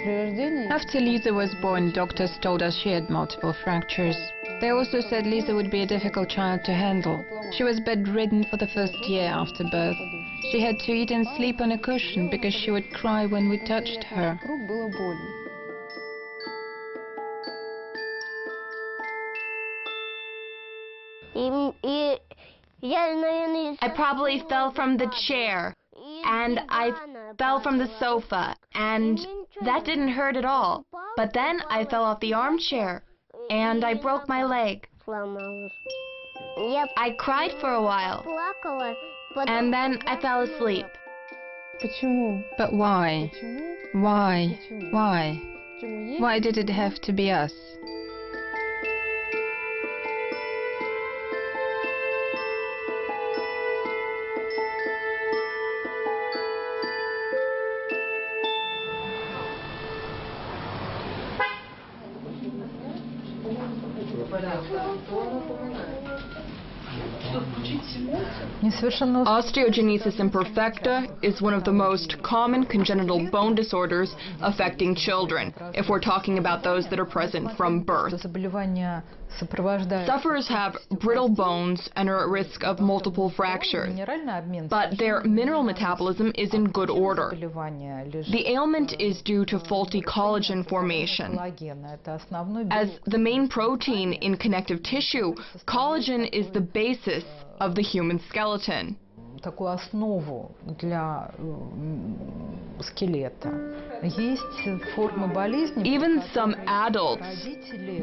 After Lisa was born, doctors told us she had multiple fractures. They also said Lisa would be a difficult child to handle. She was bedridden for the first year after birth. She had to eat and sleep on a cushion because she would cry when we touched her. I probably fell from the chair, and I fell from the sofa, and that didn't hurt at all. But then I fell off the armchair, and I broke my leg. I cried for a while, and then I fell asleep. But why? Why? Why? Why did it have to be us? Osteogenesis imperfecta is one of the most common congenital bone disorders affecting children, if we're talking about those that are present from birth. Sufferers have brittle bones and are at risk of multiple fractures, but their mineral metabolism is in good order. The ailment is due to faulty collagen formation. As the main protein in connective tissue, collagen is the basis of the human skeleton. Even some adults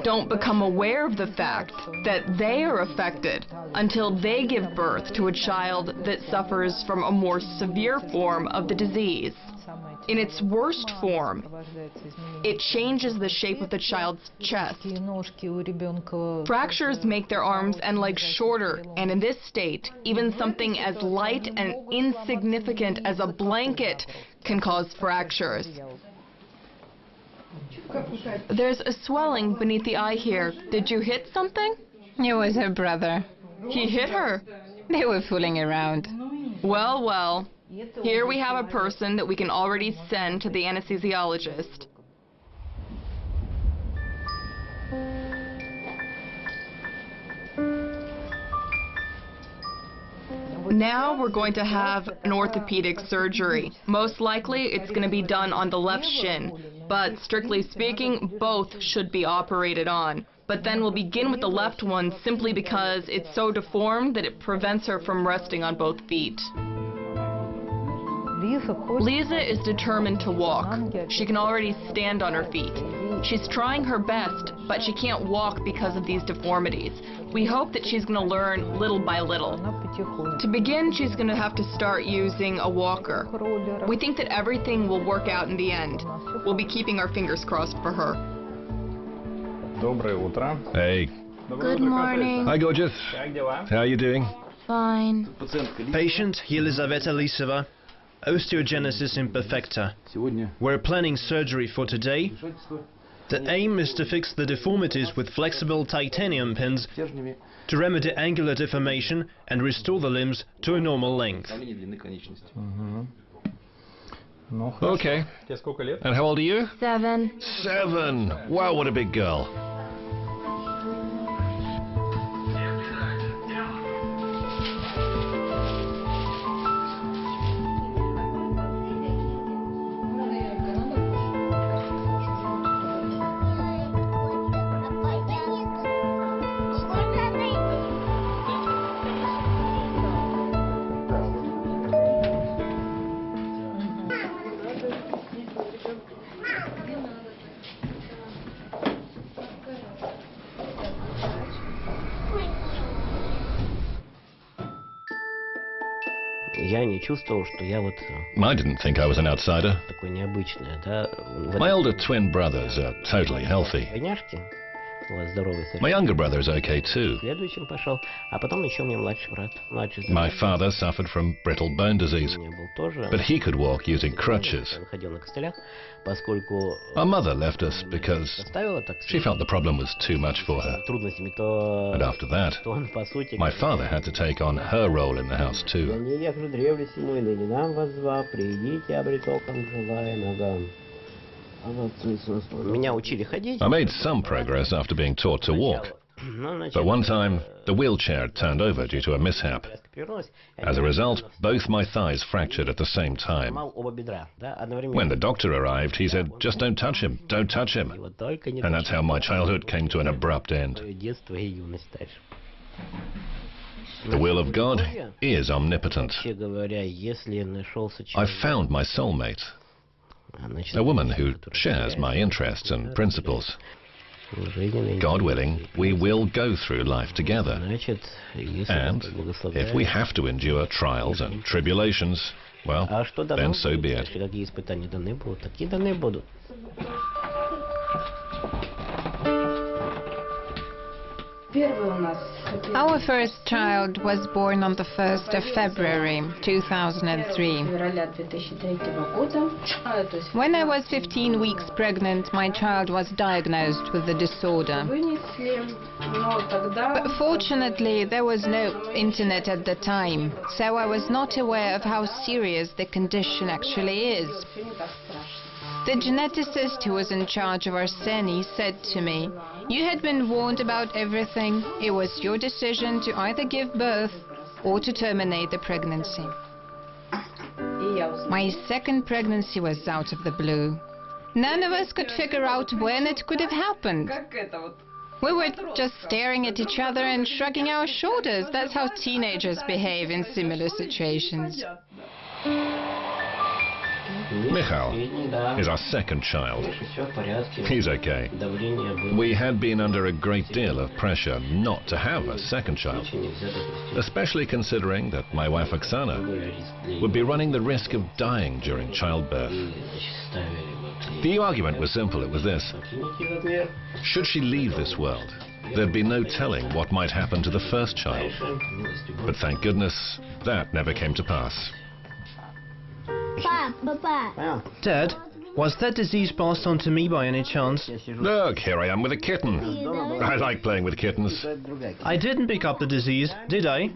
don't become aware of the fact that they are affected until they give birth to a child that suffers from a more severe form of the disease. In its worst form, it changes the shape of the child's chest. Fractures make their arms and legs shorter, and in this state, even something as light and insignificant as a blanket can cause fractures. There's a swelling beneath the eye here. Did you hit something? It was her brother. He hit her. They were fooling around. Well, well. Here we have a person that we can already send to the anesthesiologist. Now we're going to have an orthopedic surgery. Most likely it's going to be done on the left shin, but strictly speaking, both should be operated on. But then we'll begin with the left one simply because it's so deformed that it prevents her from resting on both feet. Lisa is determined to walk. She can already stand on her feet. She's trying her best, but she can't walk because of these deformities. We hope that she's going to learn little by little. To begin, she's going to have to start using a walker. We think that everything will work out in the end. We'll be keeping our fingers crossed for her. Hey. Good morning. Hi, gorgeous. How are you doing? Fine. Patient Yelizaveta Lisova, osteogenesis imperfecta. We're planning surgery for today. The aim is to fix the deformities with flexible titanium pins to remedy angular deformation and restore the limbs to a normal length. Okay. And how old are you? 7. 7. Wow, what a big girl. I didn't think I was an outsider. My older twin brothers are totally healthy. My younger brother is okay too. My father suffered from brittle bone disease, but he could walk using crutches. Our mother left us because she felt the problem was too much for her. And after that, my father had to take on her role in the house too. I made some progress after being taught to walk. But one time, the wheelchair turned over due to a mishap. As a result, both my thighs fractured at the same time. When the doctor arrived, he said, "Just don't touch him, don't touch him." And that's how my childhood came to an abrupt end. The will of God is omnipotent. I've found my soulmate, a woman who shares my interests and principles. God willing, we will go through life together. And if we have to endure trials and tribulations, well, then so be it. Our first child was born on the 1st of February 2003. When I was 15 weeks pregnant, my child was diagnosed with the disorder. But fortunately, there was no internet at the time, so I was not aware of how serious the condition actually is. The geneticist who was in charge of Arseny said to me, "You had been warned about everything. It was your decision to either give birth or to terminate the pregnancy." My second pregnancy was out of the blue. None of us could figure out when it could have happened. We were just staring at each other and shrugging our shoulders. That's how teenagers behave in similar situations. Michal is our second child. He's okay. We had been under a great deal of pressure not to have a second child, especially considering that my wife Oksana would be running the risk of dying during childbirth. The argument was simple. It was this: should she leave this world, there'd be no telling what might happen to the first child. But thank goodness that never came to pass. Dad, was that disease passed on to me by any chance? Look, here I am with a kitten. I like playing with kittens. I didn't pick up the disease, did I?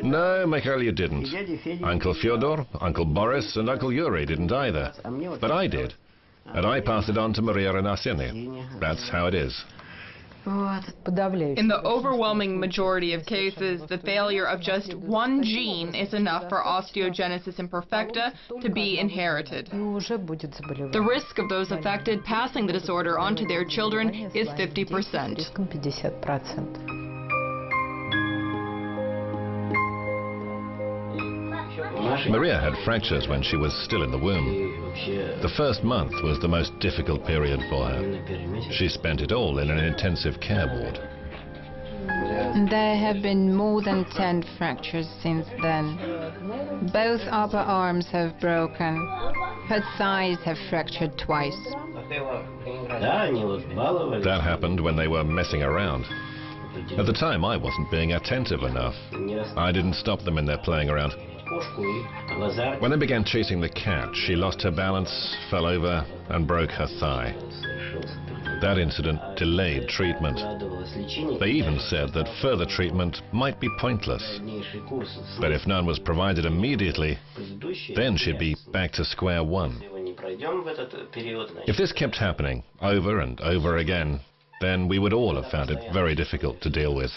No, Mikhail, you didn't. Uncle Fyodor, Uncle Boris, and Uncle Yuri didn't either. But I did. And I passed it on to Maria and Arseny. That's how it is. In the overwhelming majority of cases, the failure of just one gene is enough for osteogenesis imperfecta to be inherited. The risk of those affected passing the disorder on to their children is 50%. Maria had fractures when she was still in the womb. The first month was the most difficult period for her. She spent it all in an intensive care ward. There have been more than 10 fractures since then. Both upper arms have broken. Her thighs have fractured twice. That happened when they were messing around. At the time, I wasn't being attentive enough. I didn't stop them in their playing around. When they began chasing the cat, she lost her balance, fell over, and broke her thigh. That incident delayed treatment. They even said that further treatment might be pointless. But if none was provided immediately, then she'd be back to square one. If this kept happening over and over again, then we would all have found it very difficult to deal with.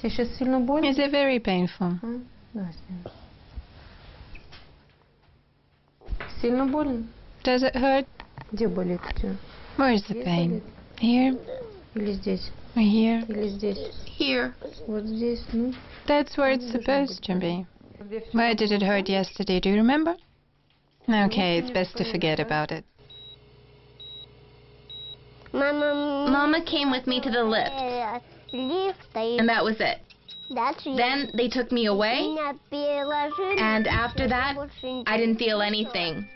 Is it very painful? Does it hurt? Where is the pain? Here? Or here? Here. That's where it's supposed to be. Where did it hurt yesterday? Do you remember? Okay, it's best to forget about it. Mama came with me to the lift, and that was it. Then they took me away, and after that, I didn't feel anything.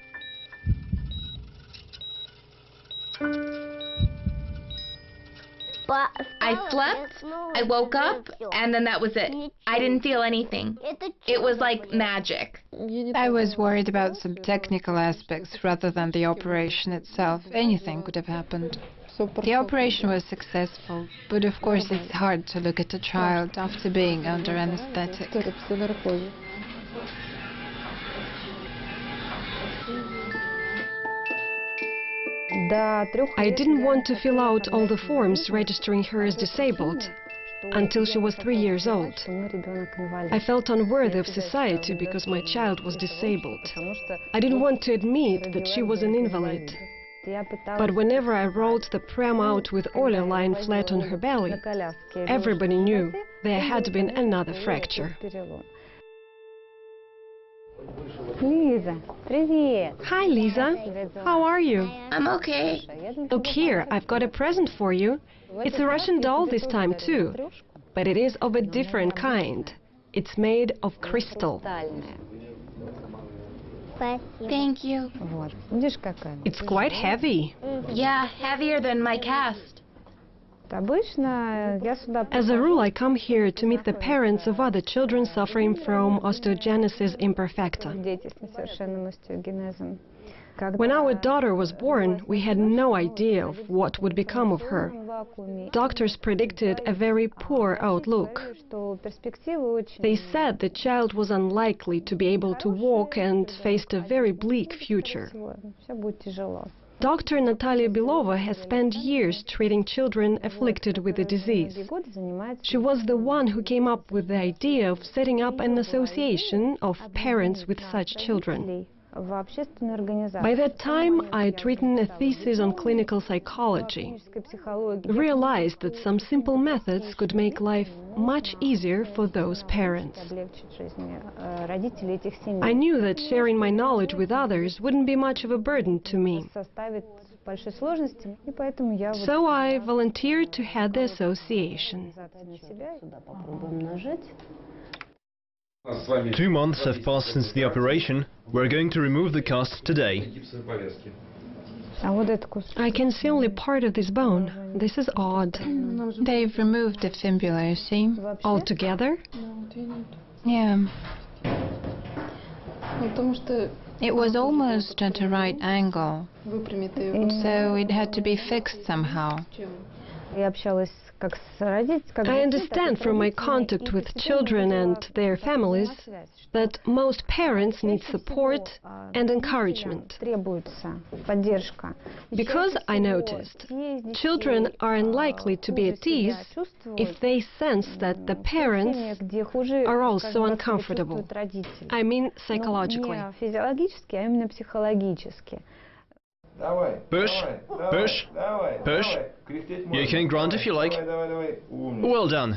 I slept, I woke up, and then that was it. I didn't feel anything. It was like magic. I was worried about some technical aspects rather than the operation itself. Anything could have happened. The operation was successful, but of course it's hard to look at a child after being under anesthetic. I didn't want to fill out all the forms registering her as disabled until she was 3 years old. I felt unworthy of society because my child was disabled. I didn't want to admit that she was an invalid. But whenever I rolled the pram out with Oля lying flat on her belly, everybody knew there had been another fracture. Hi, Lisa. How are you? I'm okay. Look here, I've got a present for you. It's a Russian doll this time too, but it is of a different kind. It's made of crystal. Thank you. It's quite heavy. Yeah, heavier than my cast. As a rule, I come here to meet the parents of other children suffering from osteogenesis imperfecta. When our daughter was born, we had no idea of what would become of her. Doctors predicted a very poor outlook. They said the child was unlikely to be able to walk and faced a very bleak future. Dr. Natalia Belova has spent years treating children afflicted with the disease. She was the one who came up with the idea of setting up an association of parents with such children. By that time, I had written a thesis on clinical psychology. I realized that some simple methods could make life much easier for those parents. I knew that sharing my knowledge with others wouldn't be much of a burden to me. So I volunteered to head the association. 2 months have passed since the operation. We're going to remove the cast today. I can see only part of this bone. This is odd. They've removed the fibula, you see? Altogether? Yeah. It was almost at a right angle, so it had to be fixed somehow. I understand from my contact with children and their families that most parents need support and encouragement. Because I noticed, children are unlikely to be at ease if they sense that the parents are also uncomfortable. I mean psychologically. Push, push, push. You can grunt if you like. Well done.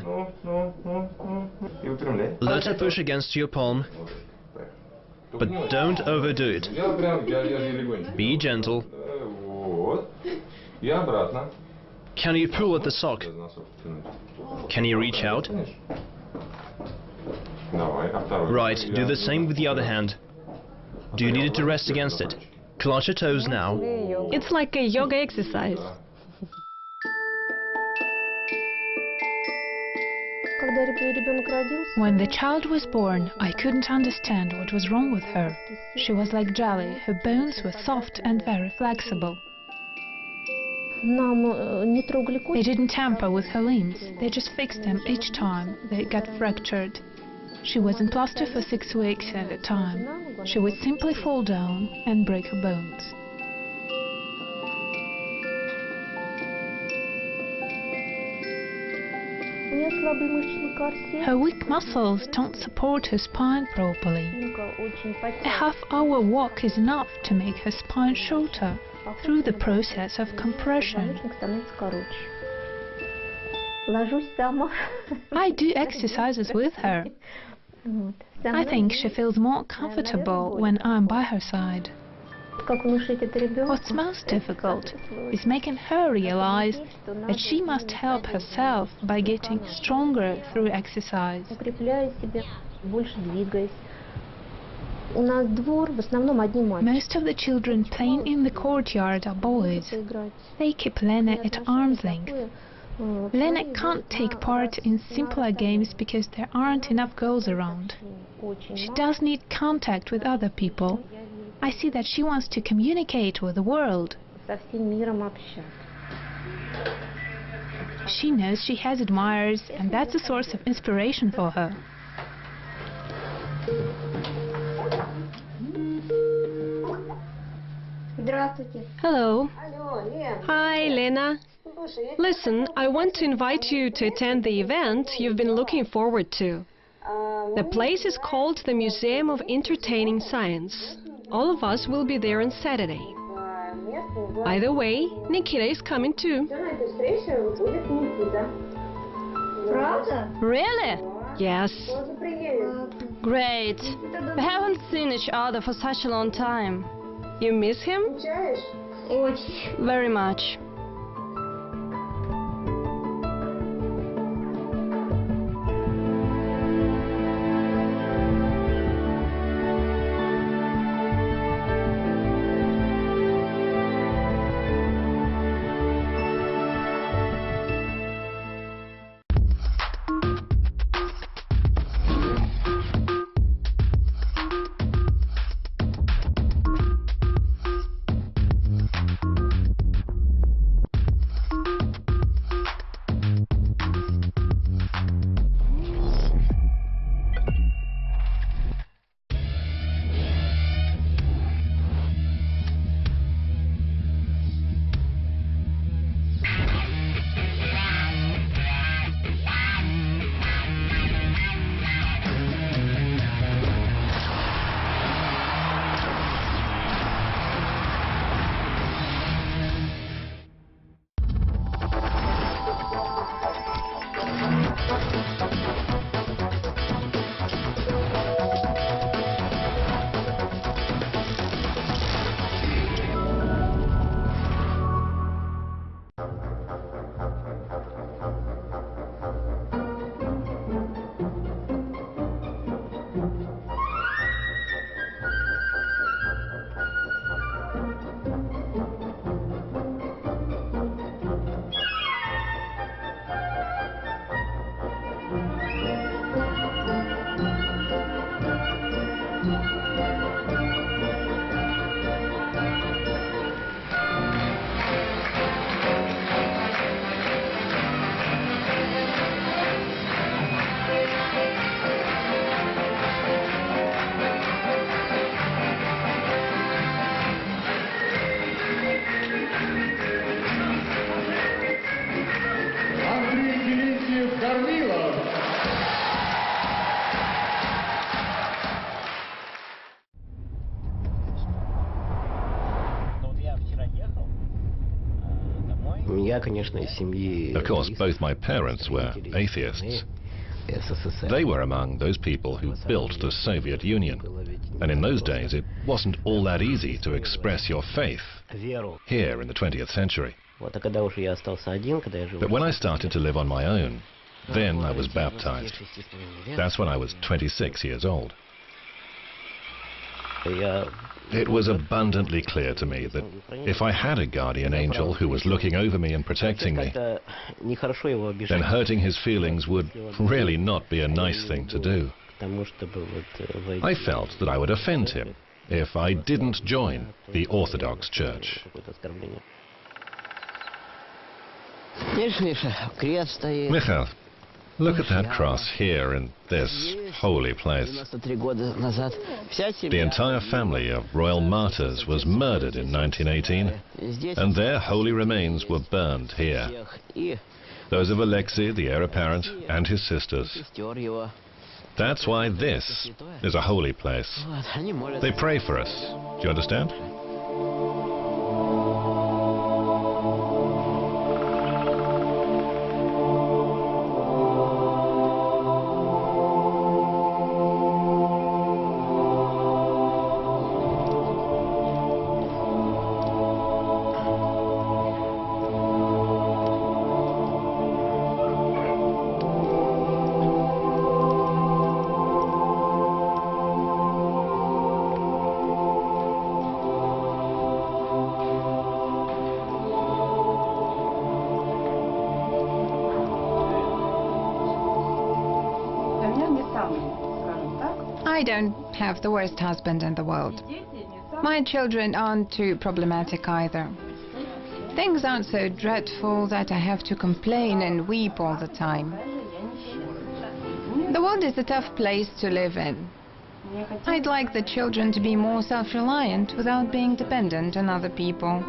Let her push against your palm, but don't overdo it. Be gentle. Can you pull at the sock? Can you reach out? Right, do the same with the other hand. Do you need it to rest against it? Clutch your toes now. It's like a yoga exercise. When the child was born, I couldn't understand what was wrong with her. She was like jelly, her bones were soft and very flexible. They didn't tamper with her limbs, they just fixed them each time they got fractured. She was in plaster for 6 weeks at a time. She would simply fall down and break her bones. Her weak muscles don't support her spine properly. A half-hour walk is enough to make her spine shorter through the process of compression. I do exercises with her. I think she feels more comfortable when I'm by her side. What's most difficult is making her realize that she must help herself by getting stronger through exercise. Most of the children playing in the courtyard are boys. They keep Lena at arm's length. Lena can't take part in simpler games because there aren't enough girls around. She does need contact with other people. I see that she wants to communicate with the world. She knows she has admirers, and that's a source of inspiration for her. Hello. Hi, Lena. Listen, I want to invite you to attend the event you've been looking forward to. The place is called the Museum of Entertaining Science. All of us will be there on Saturday. By the way, Nikita is coming too. Really? Yes. Great. We haven't seen each other for such a long time. You miss him? Very much. Of course, both my parents were atheists. They were among those people who built the Soviet Union. And in those days, it wasn't all that easy to express your faith here in the 20th century. But when I started to live on my own, then I was baptized. That's when I was 26 years old. It was abundantly clear to me that if I had a guardian angel who was looking over me and protecting me, then hurting his feelings would really not be a nice thing to do. I felt that I would offend him if I didn't join the Orthodox Church. Michael, look at that cross here in this holy place. The entire family of royal martyrs was murdered in 1918, and their holy remains were burned here. Those of Alexei, the heir apparent, and his sisters. That's why this is a holy place. They pray for us. Do you understand? I don't have the worst husband in the world. My children aren't too problematic either. Things aren't so dreadful that I have to complain and weep all the time. The world is a tough place to live in. I'd like the children to be more self-reliant without being dependent on other people.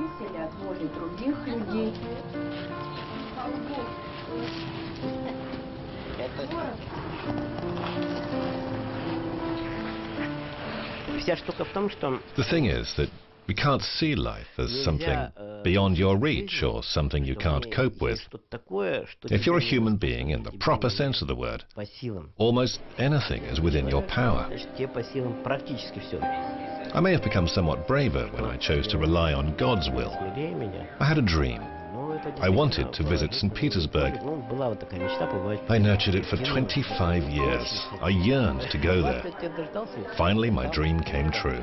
The thing is that we can't see life as something beyond your reach or something you can't cope with. If you're a human being in the proper sense of the word, almost anything is within your power. I may have become somewhat braver when I chose to rely on God's will. I had a dream. I wanted to visit St. Petersburg. I nurtured it for 25 years. I yearned to go there. Finally, my dream came true.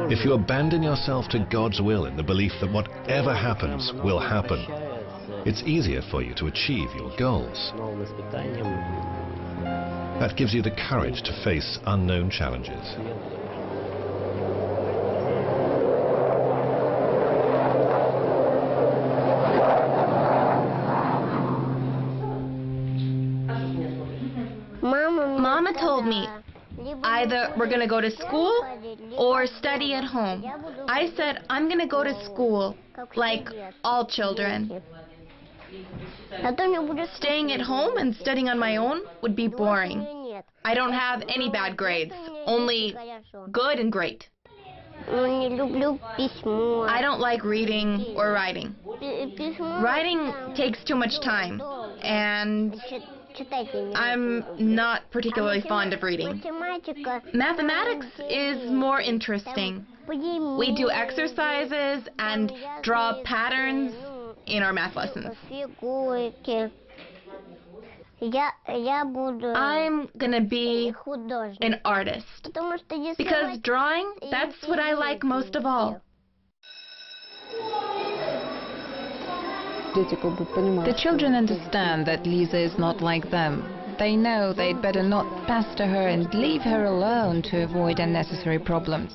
If you abandon yourself to God's will in the belief that whatever happens will happen, it's easier for you to achieve your goals. That gives you the courage to face unknown challenges. Mama told me either we're going to go to school or study at home. I said I'm going to go to school, like all children. Staying at home and studying on my own would be boring. I don't have any bad grades, only good and great. I don't like reading or writing. Writing takes too much time, and I'm not particularly fond of reading. Mathematics is more interesting. We do exercises and draw patterns in our math lessons. I'm gonna be an artist because drawing, that's what I like most of all. The children understand that Lisa is not like them. They know they'd better not pester her and leave her alone to avoid unnecessary problems.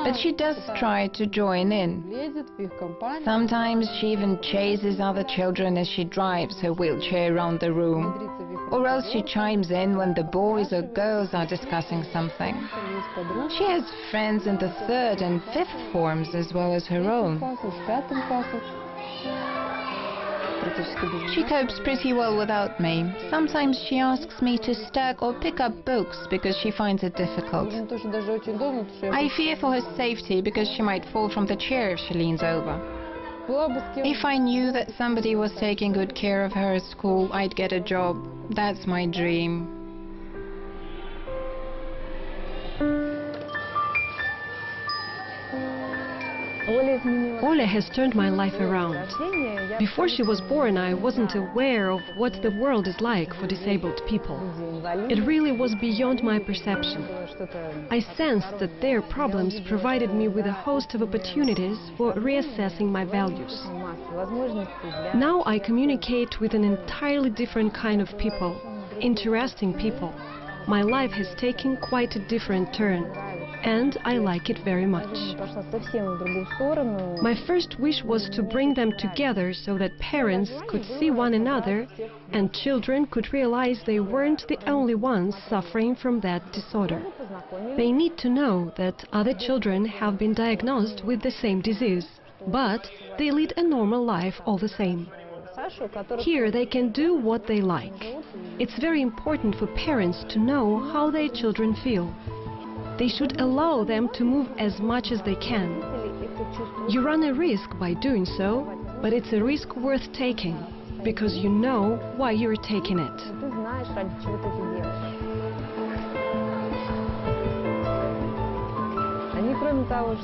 But she does try to join in. Sometimes she even chases other children as she drives her wheelchair around the room. Or else she chimes in when the boys or girls are discussing something. She has friends in the 3rd and 5th forms as well as her own. She copes pretty well without me. Sometimes she asks me to stack or pick up books because she finds it difficult. I fear for her safety because she might fall from the chair if she leans over. If I knew that somebody was taking good care of her at school, I'd get a job. That's my dream. Oля has turned my life around. Before she was born, I wasn't aware of what the world is like for disabled people. It really was beyond my perception. I sensed that their problems provided me with a host of opportunities for reassessing my values. Now I communicate with an entirely different kind of people, interesting people. My life has taken quite a different turn, and I like it very much. My first wish was to bring them together so that parents could see one another and children could realize they weren't the only ones suffering from that disorder. They need to know that other children have been diagnosed with the same disease, but they lead a normal life all the same. Here they can do what they like. It's very important for parents to know how their children feel. They should allow them to move as much as they can. You run a risk by doing so, but it's a risk worth taking, because you know why you're taking it.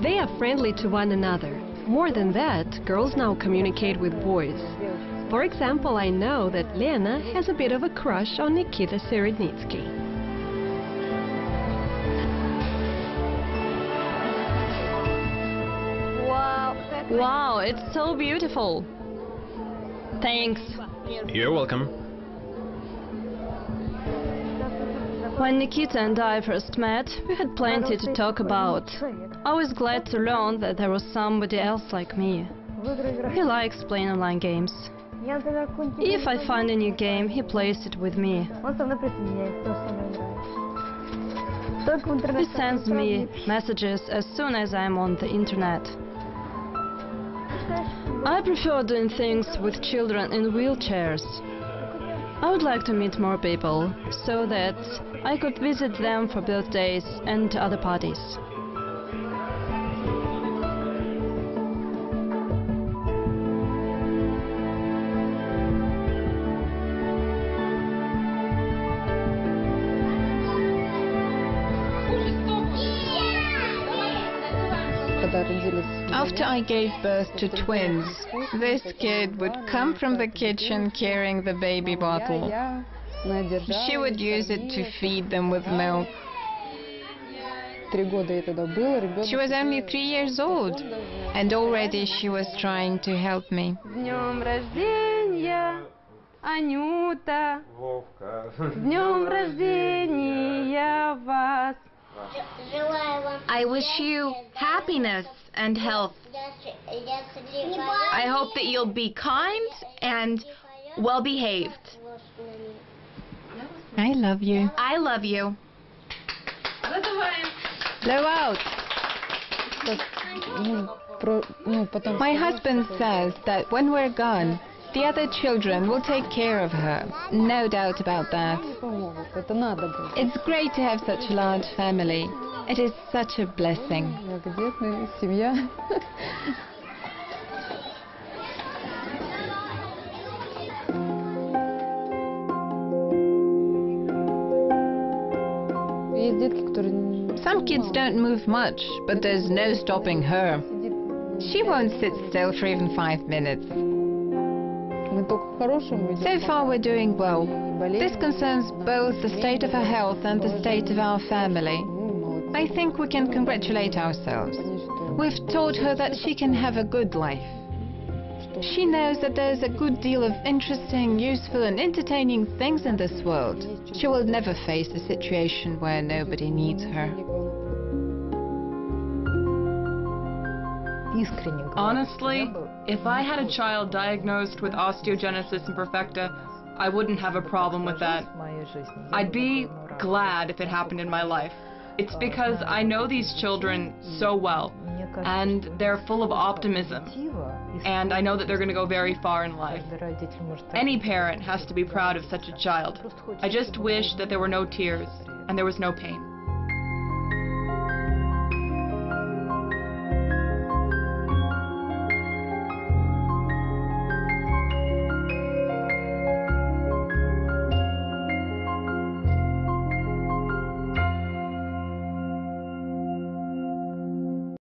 They are friendly to one another. More than that, girls now communicate with boys. For example, I know that Lena has a bit of a crush on Nikita Serednitsky. Wow, it's so beautiful. Thanks. You're welcome. When Nikita and I first met, we had plenty to talk about. I was glad to learn that there was somebody else like me. He likes playing online games. If I find a new game, he plays it with me. He sends me messages as soon as I'm on the internet. I prefer doing things with children in wheelchairs. I would like to meet more people, so that I could visit them for birthdays and other parties. After I gave birth to twins, this kid would come from the kitchen carrying the baby bottle. She would use it to feed them with milk. She was only 3 years old, and already she was trying to help me. С днем рождения, Анюта! С днем рождения вас! I wish you happiness and health. I hope that you'll be kind and well behaved. I love you. I love you. Blow out. My husband says that when we're gone, the other children will take care of her. No doubt about that. It's great to have such a large family. It is such a blessing. Some kids don't move much, but there's no stopping her. She won't sit still for even 5 minutes. So far we're doing well. This concerns both the state of her health and the state of our family. I think we can congratulate ourselves. We've taught her that she can have a good life. She knows that there's a good deal of interesting, useful and entertaining things in this world. She will never face a situation where nobody needs her. Honestly, if I had a child diagnosed with osteogenesis imperfecta, I wouldn't have a problem with that. I'd be glad if it happened in my life. It's because I know these children so well, and they're full of optimism, and I know that they're going to go very far in life. Any parent has to be proud of such a child. I just wish that there were no tears and there was no pain.